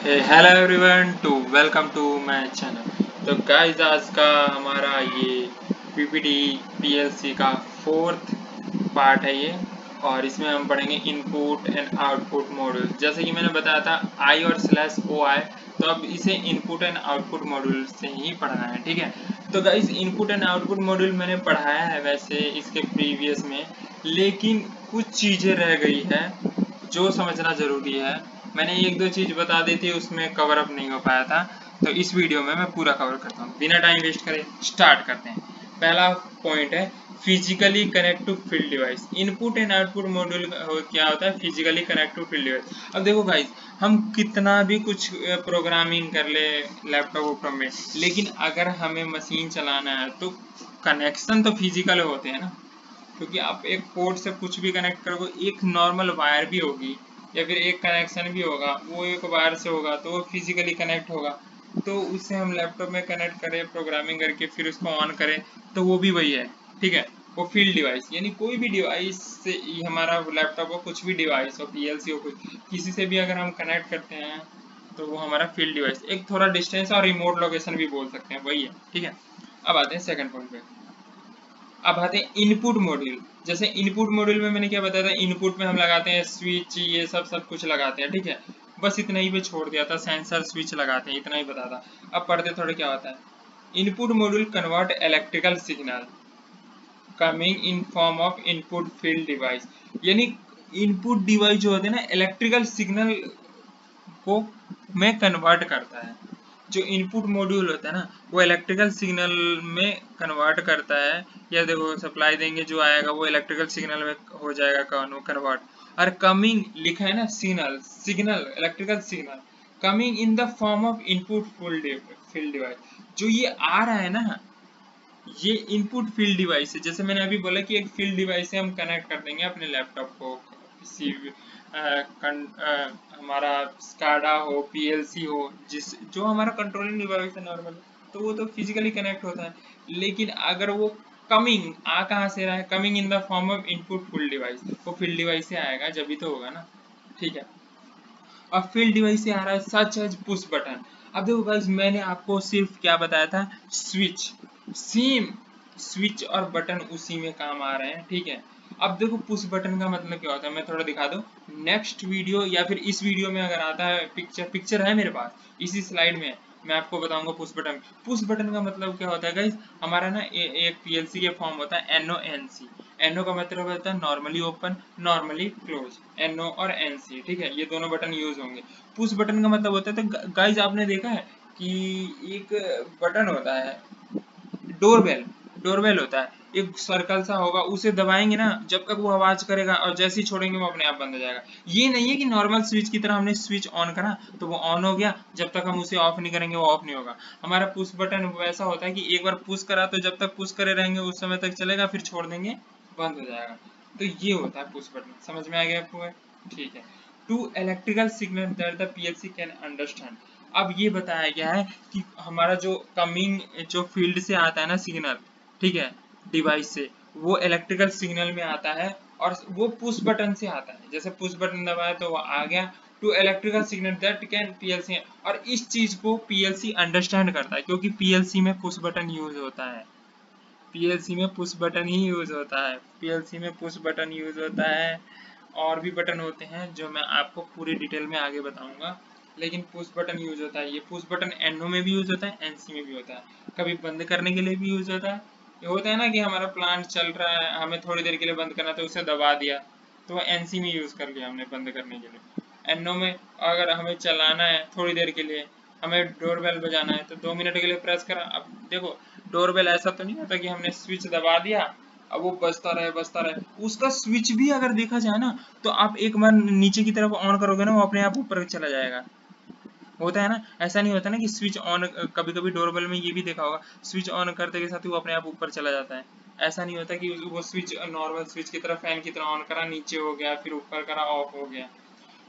Hello everyone to welcome to my channel. तो guys आज का हमारा ये पीपीटी पीएलसी का फोर्थ पार्ट है ये, और इसमें हम पढ़ेंगे इनपुट एंड आउटपुट मॉड्यूल। जैसे कि मैंने बताया था आई और स्लैश ओ आई, तो अब इसे इनपुट एंड आउटपुट मॉड्यूल से ही पढ़ना है, ठीक है। तो guys input and output module मैंने पढ़ाया है वैसे इसके प्रीवियस में, लेकिन कुछ चीज़ें रह गई है जो समझना ज़रूरी है। मैंने एक दो चीज़ बता दी थी, उसमें कवर अप नहीं हो पाया था, तो इस वीडियो में मैं पूरा कवर करता हूँ। बिना टाइम वेस्ट करे स्टार्ट करते हैं। पहला पॉइंट है physically connect to field device. Input and output module क्या होता है? Physically connect to field device. अब देखो गाइस, हम कितना भी कुछ प्रोग्रामिंग कर ले लैपटॉप में, लेकिन अगर हमें मशीन चलाना है तो कनेक्शन तो फिजिकल होते हैं ना, क्योंकि आप एक पोर्ट से कुछ भी कनेक्ट करोगे, एक नॉर्मल वायर भी होगी या फिर एक कनेक्शन भी होगा, वो एक वायर से होगा तो वो फिजिकली कनेक्ट होगा। तो उससे हम लैपटॉप में कनेक्ट करें प्रोग्रामिंग करके फिर उसको ऑन करें तो वो भी वही है, ठीक है। वो फील्ड डिवाइस यानी कोई भी डिवाइस से, हमारा लैपटॉप हो, कुछ भी डिवाइस हो, पीएलसी हो, कुछ किसी से भी अगर हम कनेक्ट करते हैं तो वो हमारा फील्ड डिवाइस। एक थोड़ा डिस्टेंस और रिमोट लोकेशन भी बोल सकते हैं, वही है, ठीक है। अब आते हैं सेकंड पॉइंट पे। अब आते हैं इनपुट मॉड्यूल। जैसे इनपुट मॉड्यूल में मैंने क्या बताया था, इनपुट में हम लगाते हैं स्विच, ये सब कुछ लगाते हैं, ठीक है। बस इतना ही पे छोड़ दिया था, सेंसर स्विच लगाते हैं, इतना ही बता था। अब पढ़ते थोड़े क्या होता है। Input module convert electrical signal coming in form of input field device. यानी इनपुट डिवाइस जो होते हैं ना, इलेक्ट्रिकल सिग्नल को में कन्वर्ट करता है। जो इनपुट मॉड्यूल होता है ना, वो इलेक्ट्रिकल सिग्नल में कन्वर्ट करता है। या देखो सप्लाई देंगे, जो आएगा वो इलेक्ट्रिकल सिग्नल में हो जाएगा कन्वर्ट। और कमिंग लिखा है ना, signal signal electrical signal coming in the form of input field device. जो ये आ रहा है ना, ये इनपुट फील्ड डिवाइस है। जैसे मैंने अभी बोला कि एक फील्ड डिवाइस से हम कनेक्ट कर देंगे अपने लैपटॉप को, किसी हमारा स्काडा हो, पीएलसी हो, जिस जो हमारा कंट्रोलिंग डिवाइस है नॉर्मल, तो वो तो फिजिकली कनेक्ट होता है। लेकिन अगर वो कमिंग आ कहाँ से रहा है, coming in the form of input field device, वो फील्ड डिवाइस से आएगा जब भी तो होगा ना, ठीक है। अब फील्ड डिवाइस से आ रहा है सच एज पुश बटन। अब देखो गाइस, मैंने आपको सिर्फ क्या बताया था, स्विच, सेम स्विच और बटन उसी में काम आ रहे हैं, ठीक है। अब देखो पुश बटन का मतलब क्या होता है, मैं थोड़ा दिखा दूं। नेक्स्ट वीडियो या फिर इस वीडियो में अगर आता है, पिक्चर है मेरे पास, इसी स्लाइड में मैं आपको बताऊंगा पुश बटन। पुश बटन का मतलब क्या होता है गाइस, हमारा ना एक पीएलसी के फॉर्म होता है NONC। एनओ का मतलब होता है normally open, normally close, NO और NC, ठीक है। ये दोनों बटन यूज होंगे। पुश बटन का मतलब होता है, तो गाइस आपने देखा है कि एक बटन होता है, डोरबेल, डोरबेल होता है, एक सर्कल सा होगा, उसे दबाएंगे ना, जब तक वो आवाज करेगा और जैसे ही छोड़ेंगे वो अपने आप बंद हो जाएगा। ये नहीं है कि नॉर्मल स्विच की तरह हमने स्विच ऑन करा तो वो ऑन हो गया, जब तक हम उसे ऑफ नहीं करेंगे वो ऑफ नहीं होगा। हमारा पुश बटन वैसा होता है कि एक बार पुश करा तो जब तक पुश करे रहेंगे उस समय तक चलेगा, फिर छोड़ देंगे बंद हो जाएगा। तो ये होता है पुश बटन। समझ में आ गया आपको? ठीक है। To electrical signal that the PLC can understand. अब ये बताया गया है कि हमारा जो कमिंग, जो फील्ड से आता है ना सिग्नल, ठीक है, डिवाइस से, वो इलेक्ट्रिकल सिग्नल में आता है और वो पुश बटन से आता है। जैसे पुश बटन दबाया तो वो आ गया, to electrical signal that can PLC. और इस चीज को पीएलसी अंडरस्टैंड करता है, क्योंकि पीएलसी में पुश बटन यूज होता है, पीएलसी में पुश बटन ही यूज होता है, पीएलसी में पुश बटन यूज होता है। और भी बटन होते हैं जो मैं आपको पूरी डिटेल में आगे बताऊंगा, लेकिन पुश बटन यूज होता है। ये पुश बटन एनओ में भी यूज होता है, एनसी में भी होता है, कभी बंद करने के लिए भी यूज होता है। ये होता है ना कि हमारा प्लांट चल रहा है, हमें थोड़ी देर के लिए बंद करना, तो उसे दबा दिया तो एनसी में यूज कर लिया हमने बंद करने के लिए। एनओ में अगर हमें चलाना है थोड़ी देर के लिए, हमें डोरबेल बजाना है तो 2 मिनट के लिए प्रेस करा। अब देखो डोरबेल ऐसा तो नहीं होता कि हमने स्विच दबा दिया अब वो बजता रहे। उसका स्विच भी अगर देखा जाए ना, तो आप एक बार नीचे की तरफ ऑन करोगे ना, वो अपने आप ऊपर चला जाएगा। होता है ना, ऐसा नहीं होता ना कि स्विच ऑन, कभी कभी डोरबेल में ये भी देखा होगा, स्विच ऑन करते के साथ ही वो अपने आप ऊपर चला जाता है। ऐसा नहीं होता कि वो स्विच नॉर्मल स्विच की तरह फैन की तरह ऑन करा, नीचे हो गया, फिर ऊपर करा, ऑफ हो गया,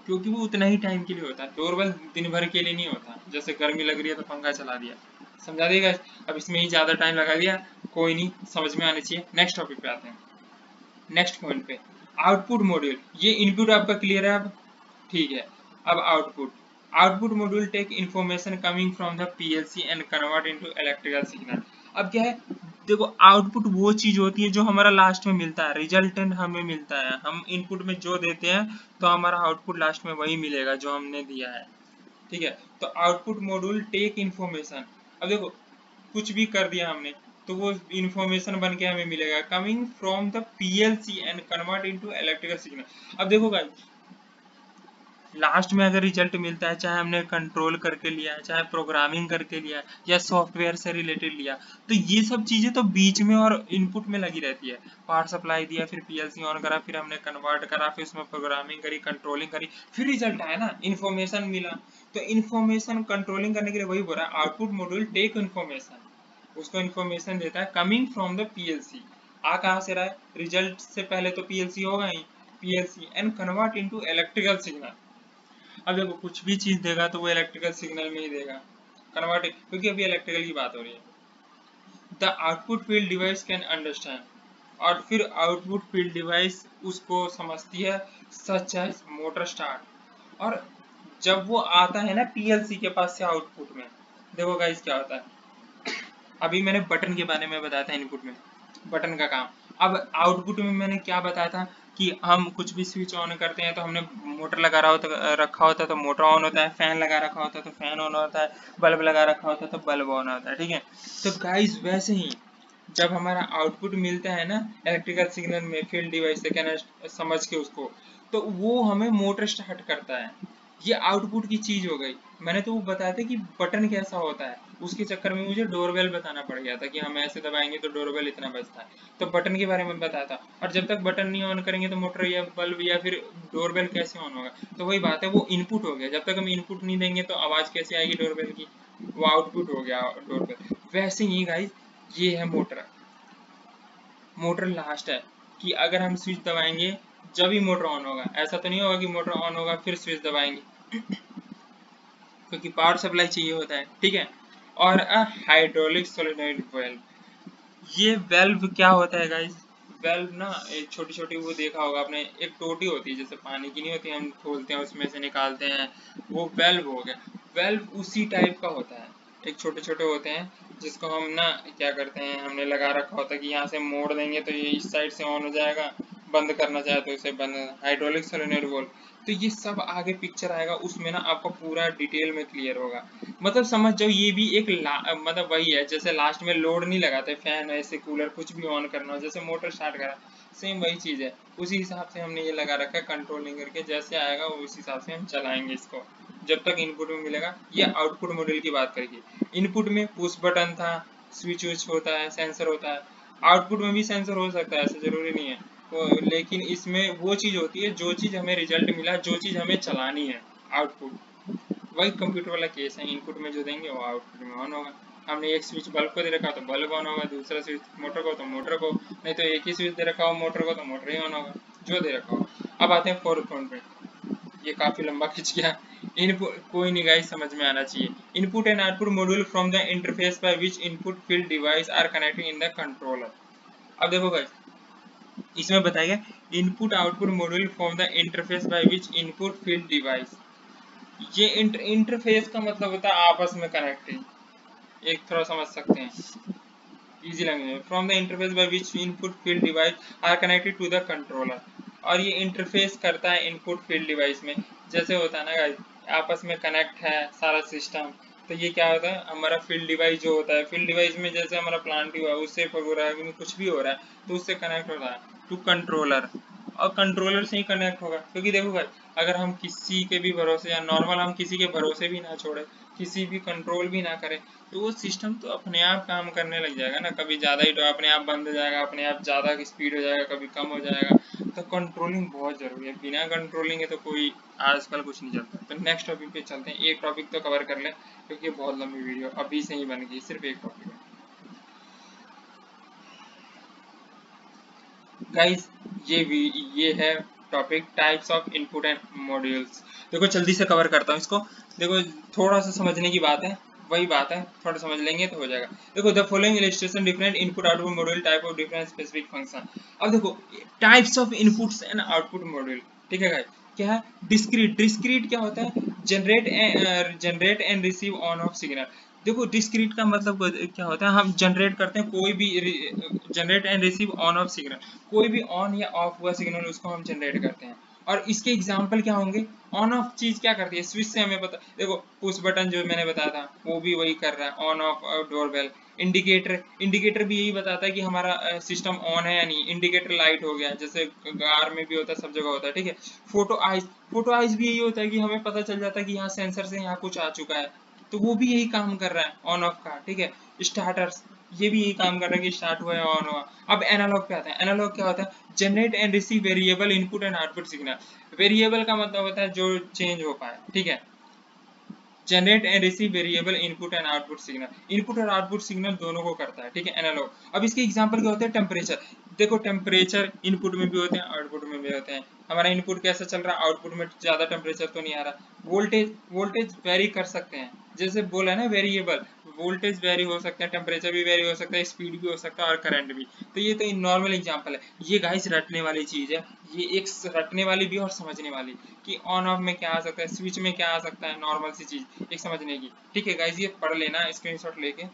क्योंकि वो उतना ही टाइम के लिए होता है। डोरबेल दिन भर के लिए नहीं होता, जैसे गर्मी लग रही है तो पंखा चला दिया, समझा देगा। अब इसमें ही ज्यादा टाइम लगा दिया, कोई नहीं, समझ में आनी चाहिए। नेक्स्ट टॉपिक पे आते हैं, नेक्स्ट पॉइंट पे, आउटपुट मॉड्यूल। ये इनपुट आपका क्लियर है अब? ठीक है। अब output, output module take information coming from the PLC and convert into electrical signal. अब क्या है, देखो आउटपुट वो चीज होती है जो हमारा लास्ट में मिलता है, रिजल्टेंट हमें मिलता है, हम इनपुट में जो देते हैं तो हमारा आउटपुट लास्ट में वही मिलेगा जो हमने दिया है, ठीक है। तो आउटपुट मॉड्यूल टेक इंफॉर्मेशन, अब देखो कुछ भी कर दिया हमने तो वो इंफॉर्मेशन बन के हमें मिलेगा coming from the PLC and convert into electrical signal. अब देखो गाइस, लास्ट में अगर रिजल्ट मिलता है, चाहे हमने कंट्रोल करके लिया है, चाहे प्रोग्रामिंग करके लिया है, या सॉफ्टवेयर से रिलेटेड लिया, तो ये सब चीजें तो बीच में और इनपुट में लगी रहती है। पावर सप्लाई दिया, फिर पीएलसी ऑन करा, फिर हमने कन्वर्ट करा, फिर उसमें प्रोग्रामिंग करी, कंट्रोलिंग करी, फिर रिजल्ट आया ना, इन्फॉर्मेशन मिला। तो इन्फॉर्मेशन कंट्रोलिंग करने के लिए वही बोल रहा है, आउटपुट मॉड्यूल टेक इन्फॉर्मेशन, उसको इन्फॉर्मेशन देता है कमिंग फ्रॉम द पीएलसी। आ कहाँ से रहा है, रिजल्ट से पहले तो पीएलसी होगा ही, PLC and convert into electrical signal. अब देखो कुछ भी चीज देगा तो वो इलेक्ट्रिकल सिग्नल में ही देगा कन्वर्ट, क्योंकि अभी इलेक्ट्रिकल की बात हो रही है। The output field device can understand, और फिर आउटपुट फील्ड डिवाइस उसको समझती है, सच एज मोटर स्टार्ट। और जब वो आता है ना पीएलसी के पास से आउटपुट में, देखो गाइस क्या होता है, अभी मैंने बटन के बारे में बताया था इनपुट में, बटन का काम। अब आउटपुट में मैंने क्या बताया था कि हम कुछ भी स्विच ऑन करते हैं तो हमने मोटर लगा रखा होता है तो मोटर ऑन होता है, फैन लगा रखा होता है तो फैन ऑन होता है, बल्ब लगा रखा होता है तो बल्ब ऑन होता है, ठीक है। तो गाइस वैसे ही जब हमारा आउटपुट मिलता है ना इलेक्ट्रिकल सिग्नल में फील्ड डिवाइस से कनेक्ट समझ के उसको, तो वो हमें मोटर स्टार्ट करता है। ये आउटपुट की चीज हो गई। मैंने तो वो बताया था कि बटन कैसा होता है, उसके चक्कर में मुझे डोरबेल बताना पड़ गया था कि हम ऐसे दबाएंगे तो डोरबेल इतना बजता है, तो बटन के बारे में बताया था। और जब तक बटन नहीं ऑन करेंगे तो मोटर या बल्ब या फिर डोरबेल कैसे ऑन होगा, तो वही बात है, वो इनपुट हो गया। जब तक हम इनपुट नहीं देंगे तो आवाज कैसे आएगी डोरबेल की, वो आउटपुट हो गया डोरबेल। वैसे ही गाइस ये है मोटर, मोटर लास्ट है कि अगर हम स्विच दबाएंगे जब ही मोटर ऑन होगा, ऐसा तो नहीं होगा कि मोटर ऑन होगा फिर स्विच दबाएंगे क्योंकि पावर सप्लाई चाहिए होता है, ठीक है। और हाइड्रोलिक सोलेनोइड वेल्व, ये वेल्व क्या होता है गाइस, वेल्व ना एक छोटी छोटी वो देखा होगा आपने, एक टोटी होती है जैसे पानी की नहीं होती, हम खोलते हैं उसमें से निकालते हैं, वो वेल्व हो गया। वेल्व उसी टाइप का होता है, एक छोटे छोटे होते हैं जिसको हम ना क्या करते हैं, हमने लगा रखा होता है कि यहाँ से मोड़ देंगे तो ये इस साइड से ऑन हो जाएगा, बंद करना चाहे तो इसे बंद, हाइड्रोलिक सोलेनोइड वेल्व। तो ये सब आगे पिक्चर आएगा उसमें ना, आपको पूरा डिटेल में क्लियर होगा। मतलब समझ जाओ ये भी एक मतलब वही है जैसे लास्ट में लोड नहीं लगाते, फैन ऐसे कूलर कुछ भी ऑन करना हो, जैसे मोटर स्टार्ट करा, सेम वही चीज है। उसी हिसाब से हमने ये लगा रखा है कंट्रोलिंग करके, जैसे आएगा उस हिसाब से हम चलाएंगे इसको जब तक इनपुट में मिलेगा। ये आउटपुट मॉड्यूल की बात करेंगे। इनपुट में पुश बटन था, स्विच विच होता है, सेंसर होता है। आउटपुट में भी सेंसर हो सकता है, ऐसा जरूरी नहीं है। तो लेकिन इसमें वो चीज होती है जो चीज हमें रिजल्ट मिला, जो चीज हमें चलानी है, आउटपुट। वही कंप्यूटर वाला केस है, इनपुट में जो देंगे वो आउटपुट में ऑन होगा। हमने एक स्विच बल्ब को दे रखा तो बल्ब ऑन होगा, दूसरा स्विच मोटर को तो मोटर को, नहीं तो एक ही स्विच दे रखा हो मोटर को तो मोटर ही ऑन होगा, जो दे रखा हो। अब आते हैं फोर्थ पॉइंट पे, ये काफी लंबा खिंच गया। इनपुट कोई नहीं गाइस, समझ में आना चाहिए। Input and output module from the interface by which input field device are connected in the controller. अब देखो गाइस इसमें बताया input output module from the interface by which input field device, ये इंटरफेस का मतलब होता है आपस में कनेक्टिंग, एक थोड़ा समझ सकते हैं इजी लैंग्वेज में, from the interface by which input field device are connected to the controller. और ये इंटरफेस करता है इनपुट फील्ड डिवाइस में, जैसे होता है ना गाइस आपस में कनेक्ट है सारा सिस्टम। तो ये क्या होता है, हमारा फील्ड डिवाइस जो होता है, फील्ड डिवाइस में जैसे हमारा प्लांट हुआ है उससे प्रोग्रामिंग में कुछ भी हो रहा है तो उससे कनेक्ट हो रहा है टू कंट्रोलर, और कंट्रोलर से ही कनेक्ट होगा। क्योंकि देखो भाई अगर हम किसी के भी भरोसे या नॉर्मल हम किसी के भरोसे भी ना छोड़े, किसी भी कंट्रोल भी ना करें, तो वो सिस्टम तो अपने आप काम करने लग जाएगा ना, कभी ज़्यादा ही तो अपने आप बंद हो जाएगा, अपने आप ज़्यादा स्पीड हो जाएगा, कभी कम हो जाएगा। तो कंट्रोलिंग बहुत ज़रूरी है, बिना कंट्रोलिंग है तो कोई आजकल कुछ नहीं चलता। तो नेक्स्ट टॉपिक पे चलते हैं, एक टॉपिक तो कवर कर लें क्योंकि बहुत लंबी वीडियो अभी से ही बन गई, सिर्फ एक टॉपिक है गाइस। ये है topic types of input and modules. देखो जल्दी से कवर करता हूँ इसको, देखो थोड़ा सा समझने की बात है, वही बात है, थोड़ा समझ लेंगे तो हो जाएगा। देखो the following illustration different input output module type of different specific function. अब देखो types of inputs and output module, ठीक है गाइस। क्या है डिस्क्रीट, डिस्क्रीट क्या होता है, generate and receive on off signal. देखो डिस्क्रीट का मतलब क्या होता है, हम जनरेट करते हैं कोई भी, generate and receive on off signal, कोई भी ऑन या ऑफ हुआ सिग्नल उसको हम जनरेट करते हैं। और इसके एग्जाम्पल क्या होंगे, ऑन ऑफ चीज क्या करती है, स्विच से हमें पता, देखो पुश बटन जो मैंने बताया था वो भी वही कर रहा है, ऑन ऑफ डोरबेल। इंडिकेटर भी यही बताता है कि हमारा सिस्टम ऑन है या नहीं, इंडिकेटर लाइट हो गया, जैसे कार में भी होता है, सब जगह होता है, ठीक है। फोटो आइज भी यही होता है कि हमें पता चल जाता है कि यहाँ सेंसर से यहाँ कुछ आ चुका है, तो वो भी यही काम कर रहा है ऑन ऑफ का, ठीक है। स्टार्टर्स ये भी यही काम कर रहा है कि स्टार्ट हुआ है ऑन हुआ। अब एनालॉग पे आता है, एनालॉग क्या होता है, generate and receive variable input and output signal. Variable का मतलब होता है जो चेंज हो पाए, ठीक है। Generate and receive variable input and output signal, input और आउटपुट सिग्नल दोनों को करता है, ठीक है, एनालॉग। अब इसके एग्जांपल क्या होते हैं, टेम्परेचर। देखो टेम्परेचर इनपुट में भी होते हैं, आउटपुट में भी होते हैं। हमारा इनपुट कैसा चल रहा है, आउटपुट में ज्यादा टेम्परेचर तो नहीं आ रहा। वोल्टेज वेरी कर सकते हैं, जैसे बोला है ना वेरिएबल, वोल्टेज वेरी हो सकता है, टेम्परेचर भी वेरी हो सकता है, स्पीड भी हो सकता है और करंट भी। तो ये तो नॉर्मल एग्जांपल है, ये गाइस रटने वाली चीज है, ये एक रटने वाली भी और समझने वाली, कि ऑन ऑफ में क्या आ सकता है, स्विच में क्या आ सकता है, नॉर्मल सी चीज एक समझने की, ठीक है गाइस। ये पढ़ लेना स्क्रीनशॉट लेके,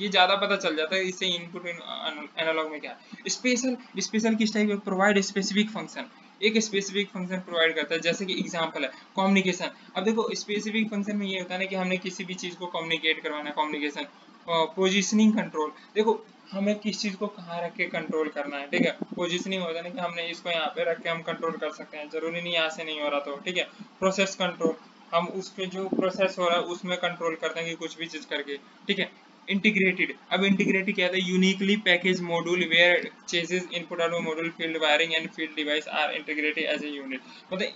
ये ज्यादा पता चल जाता है इससे इनपुट एनालॉग में क्या है। स्पेशल किस टाइप, प्रोवाइड स्पेसिफिक फंक्शन, एक स्पेसिफिक फंक्शन प्रोवाइड करता है, जैसे कि एग्जांपल है कम्युनिकेशन। अब देखो स्पेसिफिक फंक्शन में ये होता है ना कि हमने किसी भी चीज को कम्युनिकेट करवाना है, कम्युनिकेशन। पोजिशनिंग कंट्रोल, देखो हमें किस चीज को कहाँ रख के कंट्रोल करना है, ठीक है। पोजिशनिंग होता है ना कि हमने इसको यहाँ पे रख के हम कंट्रोल कर सकते हैं, जरूरी नहीं यहाँ से नहीं हो रहा तो, ठीक है। प्रोसेस कंट्रोल, हम उस पे जो प्रोसेस हो रहा है उसमें कंट्रोल करते हैं कि कुछ भी चीज करके, ठीक है। इंटीग्रेटेड, अब इंटीग्रेटेड क्या है, uniquely package module where chassis input output module field wiring and field device are integrated as a unit. मतलब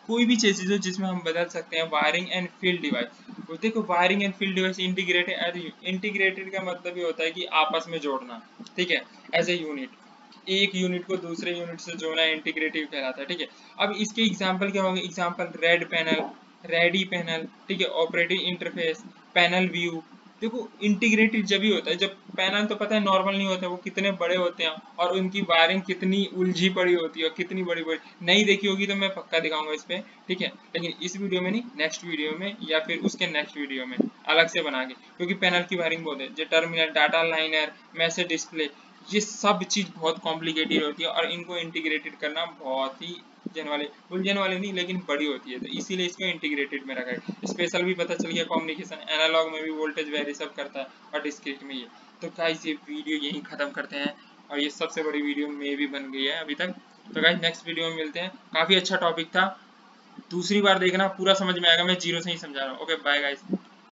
कोई भी चीज हो जिसमें हम बदल सकते हैं वायरिंग एंड फील्ड डिवाइस। देखो wiring and field device integrated, integrated का मतलब ये होता है कि आपस में जोड़ना, ठीक है, एज ए यूनिट। एक यूनिट को दूसरे यूनिट से जोड़ना इंटीग्रेटिव कहलाता है, ठीक है। अब इसके एग्जांपल क्या होंगे, example red panel, ready panel, ठीक है, ऑपरेटिंग इंटरफेस, पैनल व्यू। देखो इंटीग्रेटेड जब ही होता है जब पैनल तो पता है नॉर्मल नहीं होता, वो कितने बड़े होते हैं और उनकी वायरिंग कितनी उलझी पड़ी होती है और कितनी बड़ी बड़ी, नहीं देखी होगी तो मैं पक्का दिखाऊंगा इस पे, ठीक है। लेकिन इस वीडियो में नहीं, नेक्स्ट वीडियो में या फिर उसके नेक्स्ट वीडियो में अलग से बना के, क्योंकि पैनल की वायरिंग बहुत है, जो terminal, data liner, message display, ये सब चीज बहुत कॉम्प्लिकेटेड होती है और इनको इंटीग्रेटेड करना बहुत ही उलझन वाले नहीं लेकिन बड़ी होती है, तो इसीलिए इसको इंटीग्रेटेड में रखा है। स्पेशल भी पता चल गया, कम्युनिकेशन, एनालॉग में भी वोल्टेज वेरी सब करता है और डिस्क्रीट में ये। तो गाइस ये वीडियो यहीं खत्म करते हैं और ये सबसे बड़ी वीडियो में भी बन गई है अभी तक। तो गाइस नेक्स्ट वीडियो में मिलते हैं, काफी अच्छा टॉपिक था, दूसरी बार देखना पूरा समझ में आएगा, मैं जीरो से ही समझा रहा हूँ। Okay bye guys.